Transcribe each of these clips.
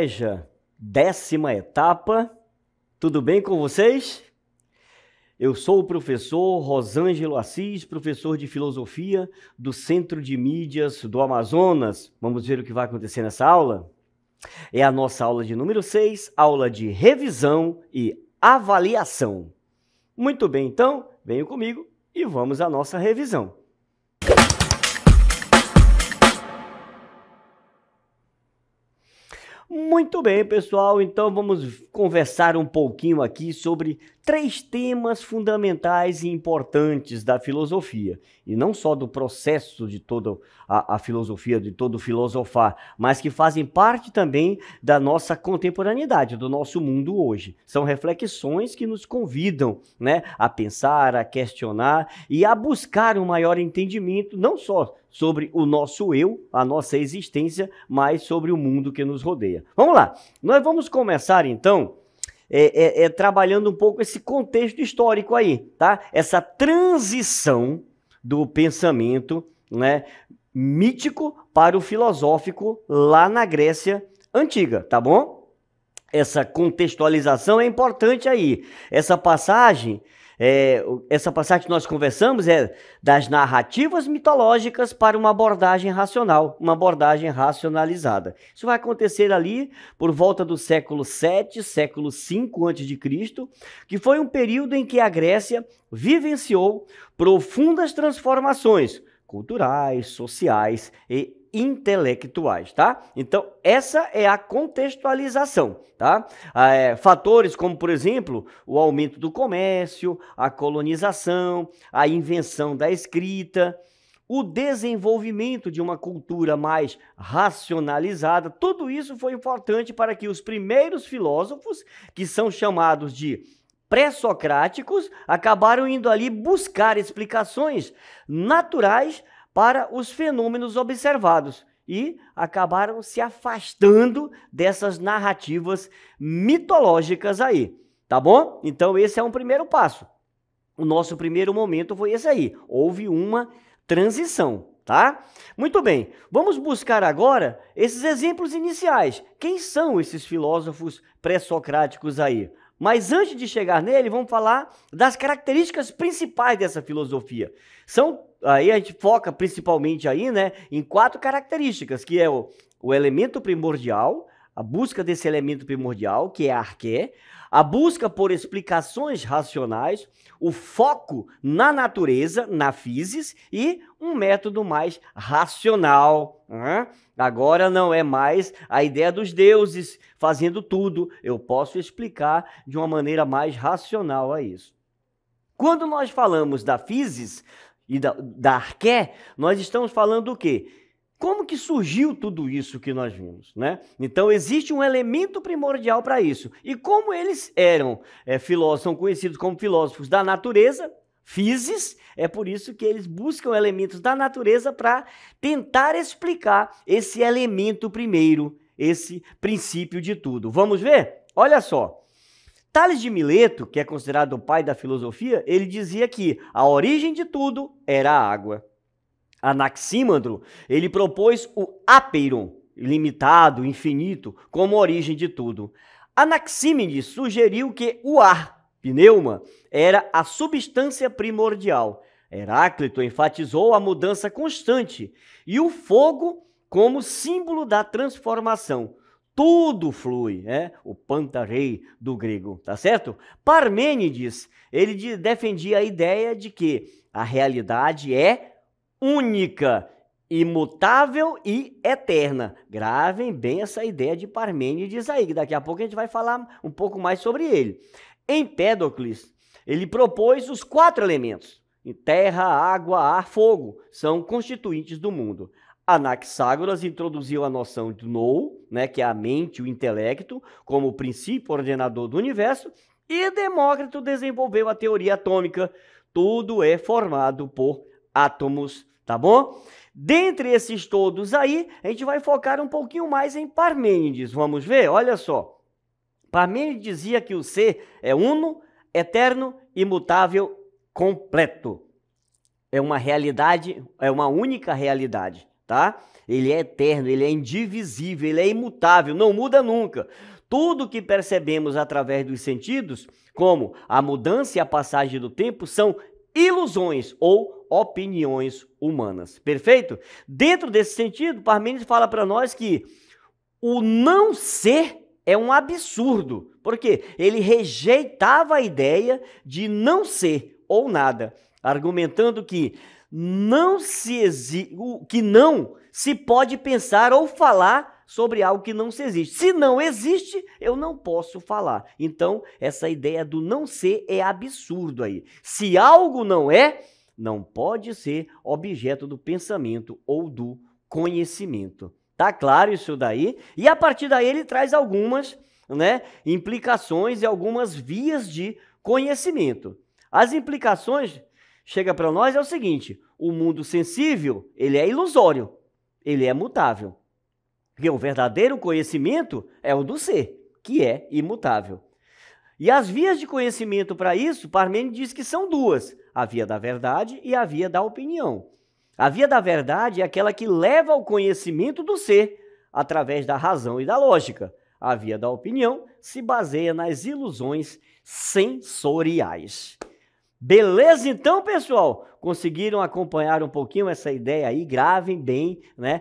Inveja, 10ª etapa. Tudo bem com vocês? Eu sou o professor Rosângelo Assis, professor de filosofia do Centro de Mídias do Amazonas. Vamos ver o que vai acontecer nessa aula? É a nossa aula de número 6, aula de revisão e avaliação. Muito bem, então, venham comigo e vamos à nossa revisão. Muito bem, pessoal, então vamos conversar um pouquinho aqui sobre 3 temas fundamentais e importantes da filosofia, e não só do processo de toda a filosofia, de todo filosofar, mas que fazem parte também da nossa contemporaneidade, do nosso mundo hoje. São reflexões que nos convidam, né, a pensar, a questionar e a buscar um maior entendimento, não só sobre o nosso eu, a nossa existência, mas sobre o mundo que nos rodeia. Vamos lá, nós vamos começar então trabalhando um pouco esse contexto histórico aí, tá? Essa transição do pensamento, né, mítico para o filosófico lá na Grécia Antiga, tá bom? Essa contextualização é importante aí. Essa passagem que nós conversamos é das narrativas mitológicas para uma abordagem racional, uma abordagem racionalizada. Isso vai acontecer ali por volta do século VII, século V a.C., que foi um período em que a Grécia vivenciou profundas transformações culturais, sociais e intelectuais, tá? Então, essa é a contextualização, tá? Fatores como, por exemplo, o aumento do comércio, a colonização, a invenção da escrita, o desenvolvimento de uma cultura mais racionalizada, tudo isso foi importante para que os primeiros filósofos, que são chamados de pré-socráticos, acabaram indo ali buscar explicações naturais para os fenômenos observados e acabaram se afastando dessas narrativas mitológicas aí, tá bom? Então esse é um primeiro passo. O nosso primeiro momento foi esse aí, houve uma transição, tá? Muito bem, vamos buscar agora esses exemplos iniciais. Quem são esses filósofos pré-socráticos aí? Mas antes de chegar nele, vamos falar das características principais dessa filosofia. Aí a gente foca principalmente aí, né, em 4 características, que é o elemento primordial, a busca desse elemento primordial, que é a arqué, a busca por explicações racionais, o foco na natureza, na physis, e um método mais racional. Agora não é mais a ideia dos deuses fazendo tudo, eu posso explicar de uma maneira mais racional a isso. Quando nós falamos da physis e da arqué, nós estamos falando do quê? Como que surgiu tudo isso que nós vimos, né? Então, existe um elemento primordial para isso. E como eles eram filósofos, são conhecidos como filósofos da natureza, physis, é por isso que eles buscam elementos da natureza para tentar explicar esse elemento primeiro, esse princípio de tudo. Vamos ver? Olha só. Tales de Mileto, que é considerado o pai da filosofia, ele dizia que a origem de tudo era a água. Anaxímandro, ele propôs o apeiron, limitado, infinito, como origem de tudo. Anaxímenes sugeriu que o ar, pneuma, era a substância primordial. Heráclito enfatizou a mudança constante e o fogo como símbolo da transformação. Tudo flui, o pantarei do grego, tá certo? Parmênides, ele defendia a ideia de que a realidade é única, imutável e eterna. Gravem bem essa ideia de Parmênides aí, que daqui a pouco a gente vai falar um pouco mais sobre ele. Empédocles, ele propôs os 4 elementos: terra, água, ar, fogo, são constituintes do mundo. Anaxágoras introduziu a noção de nous, que é a mente, o intelecto, como o princípio ordenador do universo, e Demócrito desenvolveu a teoria atômica. Tudo é formado por átomos, tá bom? Dentre esses todos aí, a gente vai focar um pouquinho mais em Parmênides. Vamos ver? Olha só. Parmênides dizia que o ser é uno, eterno, imutável, completo. É uma realidade, é uma única realidade. tá? Ele é eterno, ele é indivisível, ele é imutável, não muda nunca. Tudo que percebemos através dos sentidos, como a mudança e a passagem do tempo, são ilusões ou opiniões humanas. Perfeito? Dentro desse sentido, Parmênides fala para nós que o não ser é um absurdo, porque ele rejeitava a ideia de não ser ou nada, argumentando que não se pode pensar ou falar sobre algo que não se existe. Se não existe, eu não posso falar. Então, essa ideia do não ser é absurdo aí. Se algo não é, não pode ser objeto do pensamento ou do conhecimento. Tá claro isso daí? E a partir daí ele traz algumas, né, implicações e algumas vias de conhecimento. As implicações chega para nós é o seguinte: o mundo sensível, ele é ilusório, ele é mutável. Porque o verdadeiro conhecimento é o do ser, que é imutável. E as vias de conhecimento para isso, Parmênides diz que são duas: a via da verdade e a via da opinião. A via da verdade é aquela que leva ao conhecimento do ser, através da razão e da lógica. A via da opinião se baseia nas ilusões sensoriais. Beleza, então, pessoal? Conseguiram acompanhar um pouquinho essa ideia aí? Gravem bem, né?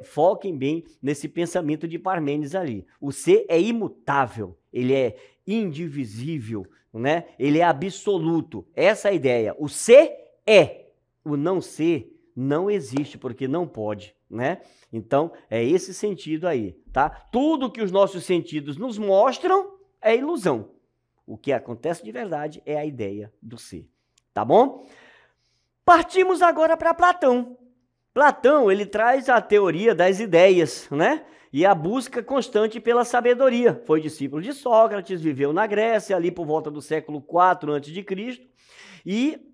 Foquem bem nesse pensamento de Parmênides ali. O ser é imutável, ele é indivisível, né? Ele é absoluto. Essa é a ideia. O ser é. O não ser não existe, porque não pode, né? Então, é esse sentido aí, tá? Tudo que os nossos sentidos nos mostram é ilusão. O que acontece de verdade é a ideia do ser, tá bom? Partimos agora para Platão. Platão, ele traz a teoria das ideias, né? E a busca constante pela sabedoria. Foi discípulo de Sócrates, viveu na Grécia, ali por volta do século IV a.C., e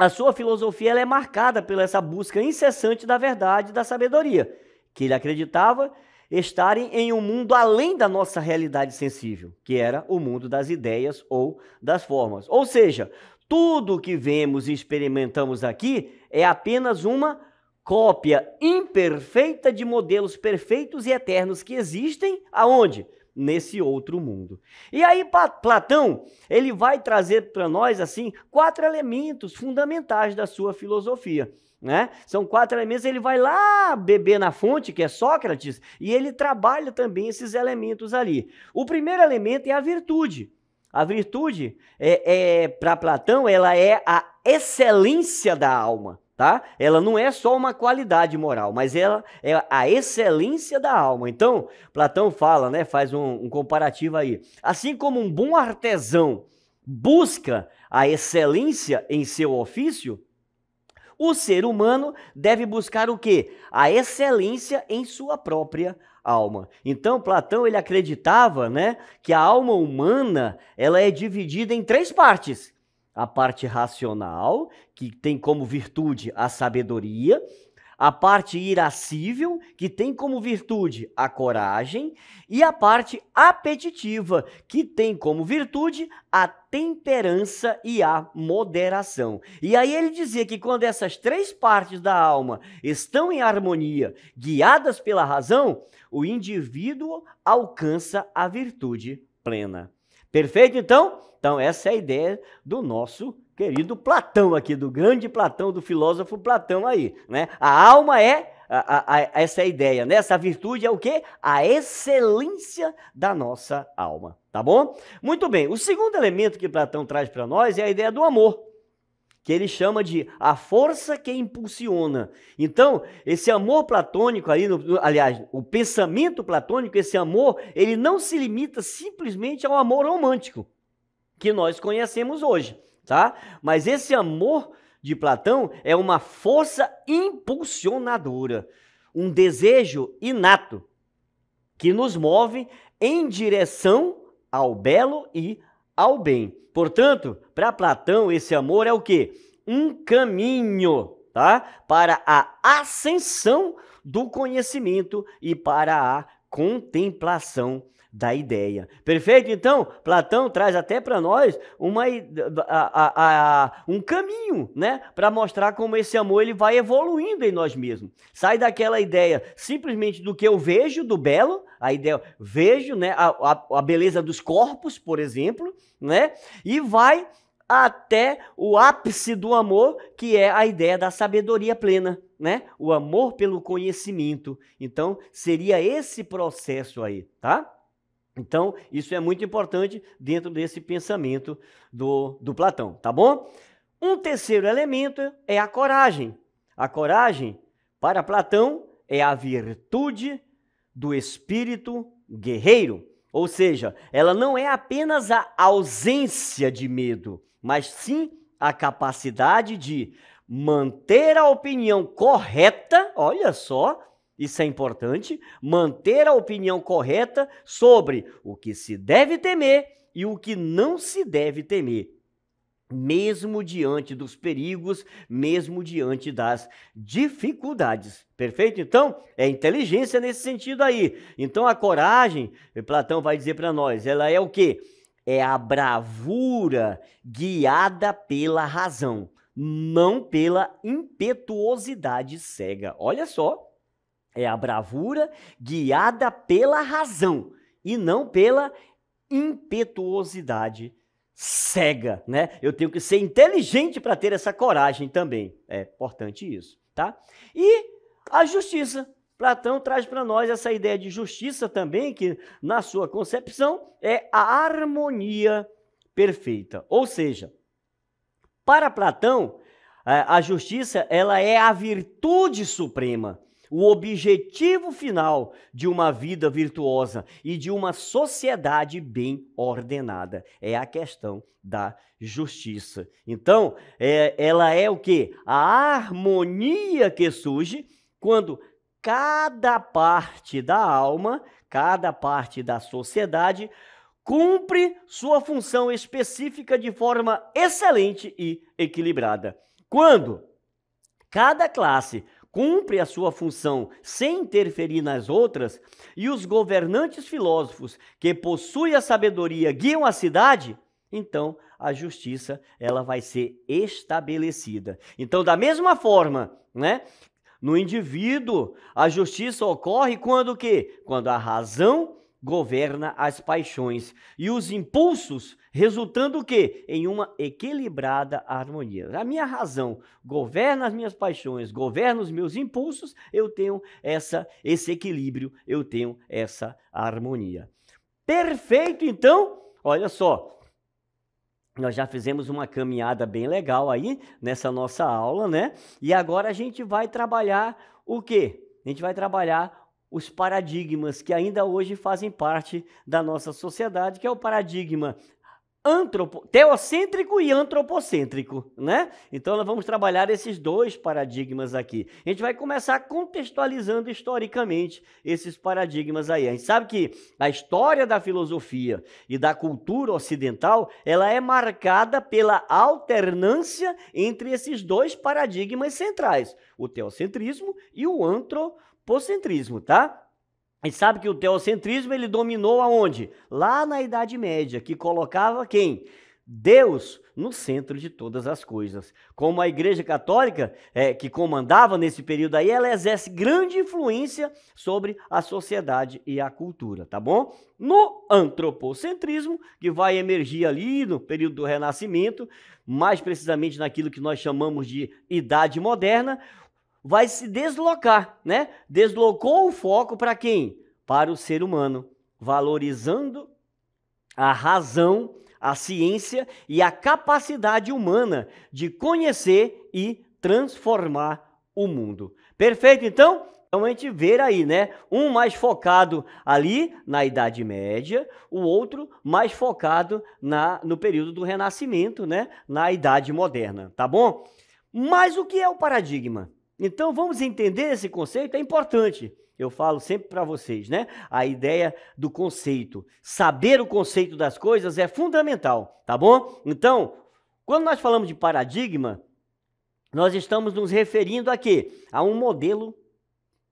a sua filosofia ela é marcada pela essa busca incessante da verdade e da sabedoria, que ele acreditava estarem em um mundo além da nossa realidade sensível, que era o mundo das ideias ou das formas. Ou seja, tudo que vemos e experimentamos aqui é apenas uma cópia imperfeita de modelos perfeitos e eternos que existem aonde? Nesse outro mundo. E aí Platão, ele vai trazer para nós assim 4 elementos fundamentais da sua filosofia, né? São 4 elementos, ele vai lá beber na fonte, que é Sócrates, e ele trabalha também esses elementos ali. O primeiro elemento é a virtude. A virtude, para Platão, ela é a excelência da alma. Tá? Ela não é só uma qualidade moral, mas ela é a excelência da alma. Então, Platão fala, né, faz um comparativo aí. Assim como um bom artesão busca a excelência em seu ofício, o ser humano deve buscar o quê? A excelência em sua própria alma. Então, Platão ele acreditava, né, que a alma humana ela é dividida em 3 partes. A parte racional, que tem como virtude a sabedoria, a parte irascível, que tem como virtude a coragem, e a parte apetitiva, que tem como virtude a temperança e a moderação. E aí ele dizia que quando essas 3 partes da alma estão em harmonia, guiadas pela razão, o indivíduo alcança a virtude plena. Perfeito, então? Então, essa é a ideia do nosso querido Platão aqui, do grande Platão, do filósofo Platão aí, né? A alma é, essa é a ideia, né? Essa virtude é o quê? A excelência da nossa alma, tá bom? Muito bem, o segundo elemento que Platão traz para nós é a ideia do amor, que ele chama de a força que impulsiona. Então, esse amor platônico ali, aliás, o pensamento platônico, esse amor, ele não se limita simplesmente ao amor romântico que nós conhecemos hoje, tá? Mas esse amor de Platão é uma força impulsionadora, um desejo inato que nos move em direção ao belo e ao bem. Portanto, para Platão, esse amor é o quê? Um caminho, tá? Para a ascensão do conhecimento e para a contemplação da ideia. Perfeito? Então, Platão traz até para nós um caminho, né, para mostrar como esse amor ele vai evoluindo em nós mesmos. Sai daquela ideia simplesmente do que eu vejo, do belo, a ideia, vejo, né, a beleza dos corpos, por exemplo, né, e vai até o ápice do amor, que é a ideia da sabedoria plena, né? O amor pelo conhecimento. Então, seria esse processo aí, tá? Então, isso é muito importante dentro desse pensamento do Platão, tá bom? Um terceiro elemento é a coragem. A coragem, para Platão, é a virtude do espírito guerreiro. Ou seja, ela não é apenas a ausência de medo, mas sim a capacidade de manter a opinião correta, olha só, isso é importante, manter a opinião correta sobre o que se deve temer e o que não se deve temer, mesmo diante dos perigos, mesmo diante das dificuldades. Perfeito? Então, é inteligência nesse sentido aí. Então, a coragem, Platão vai dizer para nós, ela é o quê? É a bravura guiada pela razão, não pela impetuosidade cega. Olha só, é a bravura guiada pela razão e não pela impetuosidade cega, né? Eu tenho que ser inteligente para ter essa coragem também. É importante isso, tá? E a justiça. Platão traz para nós essa ideia de justiça também, que na sua concepção é a harmonia perfeita. Ou seja, para Platão, a justiça ela é a virtude suprema, o objetivo final de uma vida virtuosa e de uma sociedade bem ordenada. É a questão da justiça. Então, ela é o quê? A harmonia que surge quando cada parte da alma, cada parte da sociedade cumpre sua função específica de forma excelente e equilibrada. Quando cada classe cumpre a sua função sem interferir nas outras, e os governantes filósofos que possuem a sabedoria guiam a cidade, então a justiça ela vai ser estabelecida. Então, da mesma forma, né, no indivíduo, a justiça ocorre quando o quê? Quando a razão governa as paixões e os impulsos, resultando o quê? Em uma equilibrada harmonia. A minha razão governa as minhas paixões, governa os meus impulsos, eu tenho esse equilíbrio, eu tenho essa harmonia. Perfeito, então, olha só. Nós já fizemos uma caminhada bem legal aí nessa nossa aula, né? E agora a gente vai trabalhar o quê? A gente vai trabalhar os paradigmas que ainda hoje fazem parte da nossa sociedade, que é o paradigma teocêntrico e antropocêntrico, né? Então, nós vamos trabalhar esses dois paradigmas aqui. A gente vai começar contextualizando historicamente esses paradigmas aí. A gente sabe que a história da filosofia e da cultura ocidental, ela é marcada pela alternância entre esses dois paradigmas centrais, o teocentrismo e o antropocentrismo, tá? A gente sabe que o teocentrismo ele dominou aonde? Lá na Idade Média, que colocava quem? Deus no centro de todas as coisas. Como a Igreja Católica, que comandava nesse período aí, ela exerce grande influência sobre a sociedade e a cultura, tá bom? No antropocentrismo, que vai emergir ali no período do Renascimento, mais precisamente naquilo que nós chamamos de Idade Moderna, vai se deslocar, né? Deslocou o foco para quem? Para o ser humano, valorizando a razão, a ciência e a capacidade humana de conhecer e transformar o mundo. Perfeito, então? Então a gente vê aí, né? Um mais focado ali na Idade Média, o outro mais focado no período do Renascimento, né? Na Idade Moderna, tá bom? Mas o que é o paradigma? Então, vamos entender esse conceito, é importante. Eu falo sempre para vocês, né? A ideia do conceito. Saber o conceito das coisas é fundamental, tá bom? Então, quando nós falamos de paradigma, nós estamos nos referindo a quê? A um modelo,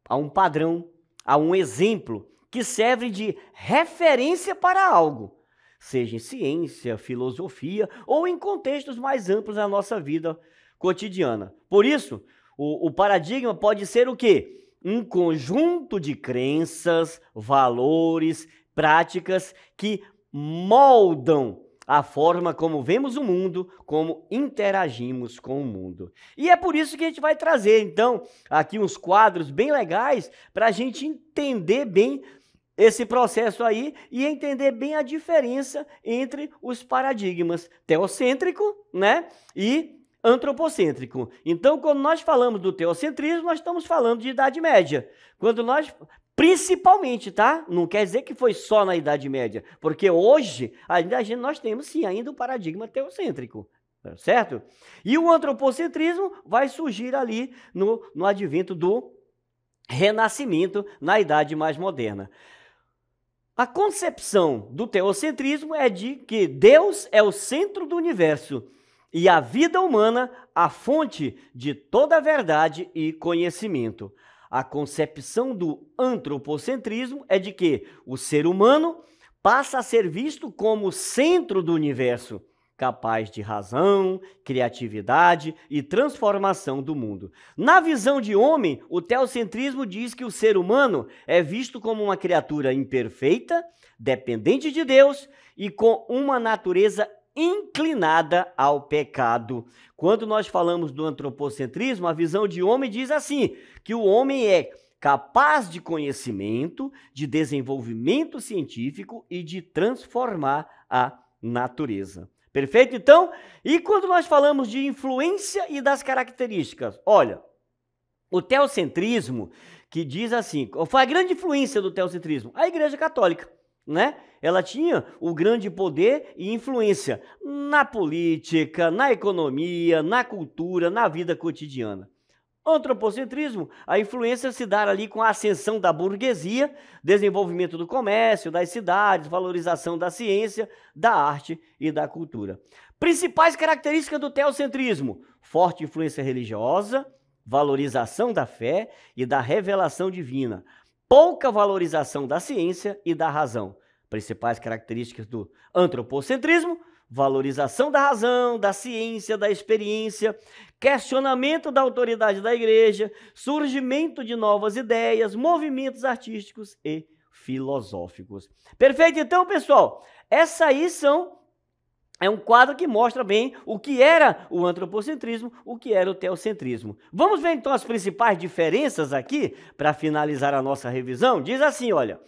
a um padrão, a um exemplo que serve de referência para algo, seja em ciência, filosofia ou em contextos mais amplos da nossa vida cotidiana. Por isso, o paradigma pode ser o quê? Um conjunto de crenças, valores, práticas que moldam a forma como vemos o mundo, como interagimos com o mundo. E é por isso que a gente vai trazer, então, aqui uns quadros bem legais para a gente entender bem esse processo aí e entender bem a diferença entre os paradigmas teocêntrico, né, e antropocêntrico. Então, quando nós falamos do teocentrismo, nós estamos falando de Idade Média. Quando nós, principalmente, tá? Não quer dizer que foi só na Idade Média, porque hoje nós temos sim ainda o paradigma teocêntrico, certo? E o antropocentrismo vai surgir ali no advento do Renascimento, na Idade mais moderna. A concepção do teocentrismo é de que Deus é o centro do universo e a vida humana a fonte de toda a verdade e conhecimento. A concepção do antropocentrismo é de que o ser humano passa a ser visto como o centro do universo, capaz de razão, criatividade e transformação do mundo. Na visão de homem, o teocentrismo diz que o ser humano é visto como uma criatura imperfeita, dependente de Deus e com uma natureza inclinada ao pecado. Quando nós falamos do antropocentrismo, a visão de homem diz assim, que o homem é capaz de conhecimento, de desenvolvimento científico e de transformar a natureza. Perfeito, então? E quando nós falamos de influência e das características, olha, o teocentrismo, que diz assim, qual foi a grande influência do teocentrismo? A Igreja Católica, né? Ela tinha o grande poder e influência na política, na economia, na cultura, na vida cotidiana. Antropocentrismo, a influência se dá ali com a ascensão da burguesia, desenvolvimento do comércio, das cidades, valorização da ciência, da arte e da cultura. Principais características do teocentrismo: forte influência religiosa, valorização da fé e da revelação divina, pouca valorização da ciência e da razão. Principais características do antropocentrismo: valorização da razão, da ciência, da experiência, questionamento da autoridade da igreja, surgimento de novas ideias, movimentos artísticos e filosóficos. Perfeito? Então, pessoal, essa aí é um quadro que mostra bem o que era o antropocentrismo, o que era o teocentrismo. Vamos ver então as principais diferenças aqui, para finalizar a nossa revisão? Diz assim, olha,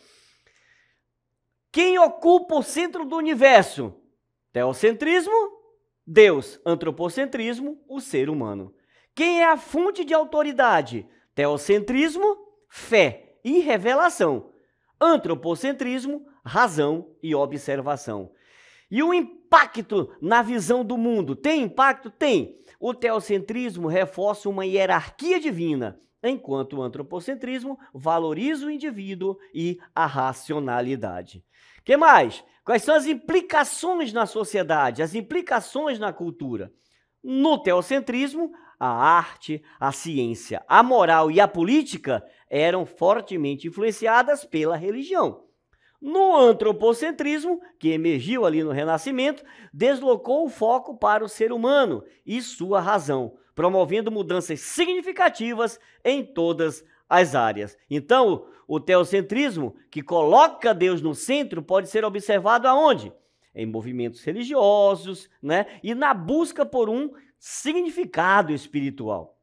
quem ocupa o centro do universo? Teocentrismo, Deus. Antropocentrismo, o ser humano. Quem é a fonte de autoridade? Teocentrismo, fé e revelação. Antropocentrismo, razão e observação. E o impacto na visão do mundo? Tem impacto? Tem. O teocentrismo reforça uma hierarquia divina, enquanto o antropocentrismo valoriza o indivíduo e a racionalidade. O que mais? Quais são as implicações na sociedade, as implicações na cultura? No teocentrismo, a arte, a ciência, a moral e a política eram fortemente influenciadas pela religião. No antropocentrismo, que emergiu ali no Renascimento, deslocou o foco para o ser humano e sua razão, promovendo mudanças significativas em todas as áreas. Então, o teocentrismo, que coloca Deus no centro, pode ser observado aonde? Em movimentos religiosos, né? E na busca por um significado espiritual.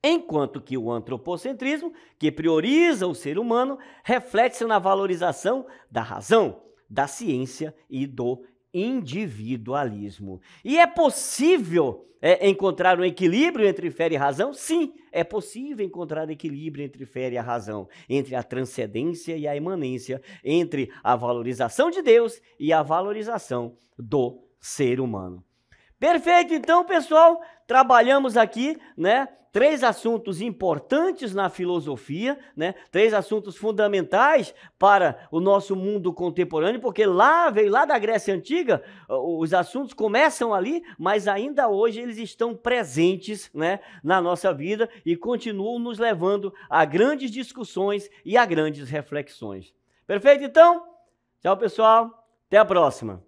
Enquanto que o antropocentrismo, que prioriza o ser humano, reflete-se na valorização da razão, da ciência e do individualismo. E é possível encontrar um equilíbrio entre fé e razão? Sim, é possível encontrar equilíbrio entre fé e a razão, entre a transcendência e a imanência, entre a valorização de Deus e a valorização do ser humano. Perfeito, então, pessoal, trabalhamos aqui, né, 3 assuntos importantes na filosofia, né? 3 assuntos fundamentais para o nosso mundo contemporâneo, porque veio lá da Grécia Antiga, os assuntos começam ali, mas ainda hoje eles estão presentes, né, na nossa vida e continuam nos levando a grandes discussões e a grandes reflexões. Perfeito, então? Tchau, pessoal. Até a próxima.